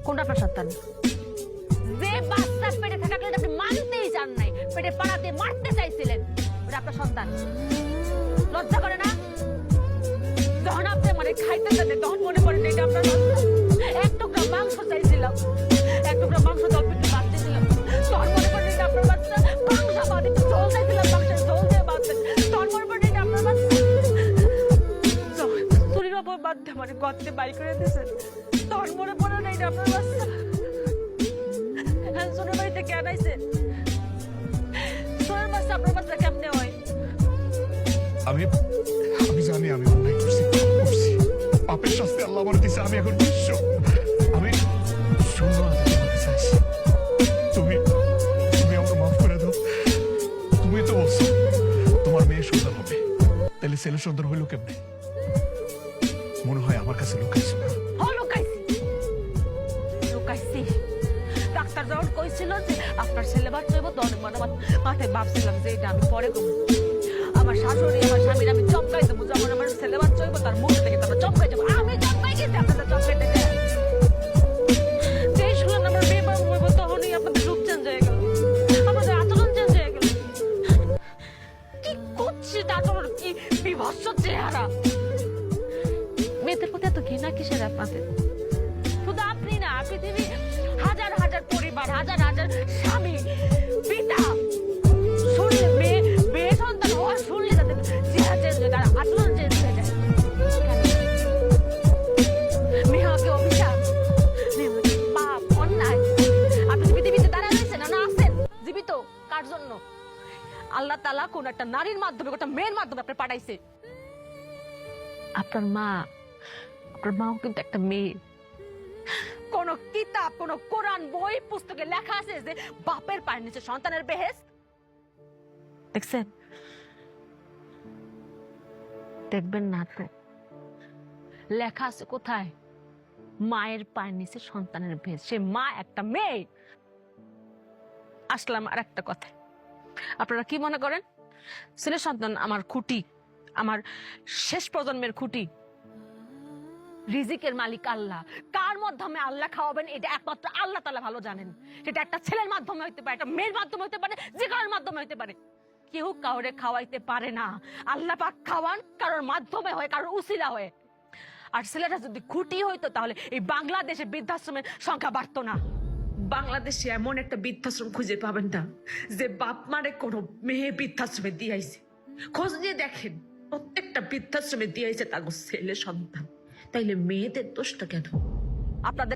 কোনটা আপনার সন্তান? যে বাচ্চা পেটে থাকাকালীন আপনি মানতেই চান নাই, পেটে পাড়া দিয়ে মারতে চাইছিলেন, ওটা আপনার সন্তান। লজ্জা করে না? যখন আপনি মানে খাইতে চান তখন মনে করেন এটা আপনার সন্তান। এক টুকরা মাংস চাইছিলাম, এক টুকরা মাংস অল্প একটু ভাত দিয়েছিলাম, তখন মনে করেন এটা আপনার বাচ্চা। মাংস ভাত একটু ঝোল চাইছিলাম, মাংসের ঝোল দিয়ে ভাত দেন, তখন মনে করেন এটা আপনার বাচ্চা। চুরির ওপর বাদ দিয়ে মানে গর্তে বাড়ি করে দিয়েছেন, তখন মনে পড়ে না এটা আপনার বাচ্চা। সোনার বাড়িতে কেন আইছেন? সোনার বাচ্চা আপনার বাচ্চা কেমনে হয়? আমি জানি আমি অন্যায় করছি, পাপের শাস্তি আল্লাহ আমার দিছে। আমি এখন বিশ্ব, আমি শূন্য হাতে তোমাকে চাইছি। তুমি আমাকে মাফ করে দাও। তুমি তো বলছো তোমার মেয়ে সুন্দর হবে, তাহলে ছেলে সুন্দর হইলো কেমনে? মনে হয় আমার কাছে লুকাইছো না? লুকাইছি। ডাক্তার যখন কইছিল যে আপনার ছেলে বাচ্চা হইব, তখন মানে মাথায় ভাবছিলাম যে এটা আমি পরে করবো। আমার শাশুড়ি আমার স্বামীর আমি চমকাই দেবো, যখন আমার ছেলে বাচ্চা হইব তার মুখ থেকে তারপর চমকাই যাবো। আমি চমকাই গেছি, আপনাদের চমকাইতে দেয়। যেই শুনলেন আমার মেয়ে বাবু হইব, তখনই আপনাদের রূপ চেঞ্জ হয়ে গেল, আপনাদের আচরণ চেঞ্জ হয়ে গেল। কি করছি আচরণ, কি বিভৎস চেহারা! মেয়েদের প্রতি এত ঘৃণা কিসের আপনাদের? শুধু আপনি না, পৃথিবী হাজার হাজার পরিবার, হাজার হাজার স্বামী, পিতা শুনলে মেয়ে সন্তান হওয়ার শুনলে তাদের চেহারা চেঞ্জ হয়ে যায়, আচরণ চেঞ্জ হয়ে যায়। মেয়ে হওয়াকে অভিশাপ, মেয়ে হওয়াকে পাপ, অন্যায়। আপনি পৃথিবীতে দাঁড়ায় রয়েছেন না আছেন জীবিত কার জন্য? আল্লাহ তাআলা কোন একটা নারীর মাধ্যমে, একটা মেয়ের মাধ্যমে আপনি পাঠাইছে। আপনার মাও কিন্তু একটা মেয়ে। কোন কিতাব, কোন কোরআন বই পুস্তকে লেখা আছে যে বাপের পায়ের নিচে সন্তানের বেহেশত? দেখছেন? দেখবেন না তো। লেখা আছে কোথায়? মায়ের পায়ের নিচে সন্তানের বেহেশত। সে মা একটা মেয়ে। আসলাম আর একটা কথা, আপনারা কি মনে করেন ছেলে সন্তান আমার খুঁটি, আমার শেষ প্রজন্মের খুঁটি? রিজিকের মালিক আল্লাহ। কার মাধ্যমে আল্লাহ খাওয়াবেন এটা একমাত্র আল্লাহ তাআলা ভালো জানেন। সেটা একটা ছেলের মাধ্যমে হইতে পারে, একটা মেয়ের মাধ্যমে হইতে পারে, যে কারোর মাধ্যমে হইতে পারে। কেউ কাউরে খাওয়াইতে পারে না। আল্লাহ পাক খাওয়ান কারোর মাধ্যমে হয়, কারোর উসিলা হয়। আর ছেলেটা যদি খুঁটি হইতো তাহলে এই বাংলাদেশে বৃদ্ধাশ্রমের সংখ্যা বাড়তো না। বাংলাদেশে এমন একটা বৃদ্ধাশ্রম খুঁজে পাবেন না যে বাপ মারে কোনো মেয়ে বৃদ্ধাশ্রমে দিয়েছে। খোঁজ নিয়ে দেখেন, প্রত্যেকটা বৃদ্ধাশ্রমে দিয়েছে তার ছেলে সন্তান। তাইলে মেয়েদের দোষটা কেন? আপনাদের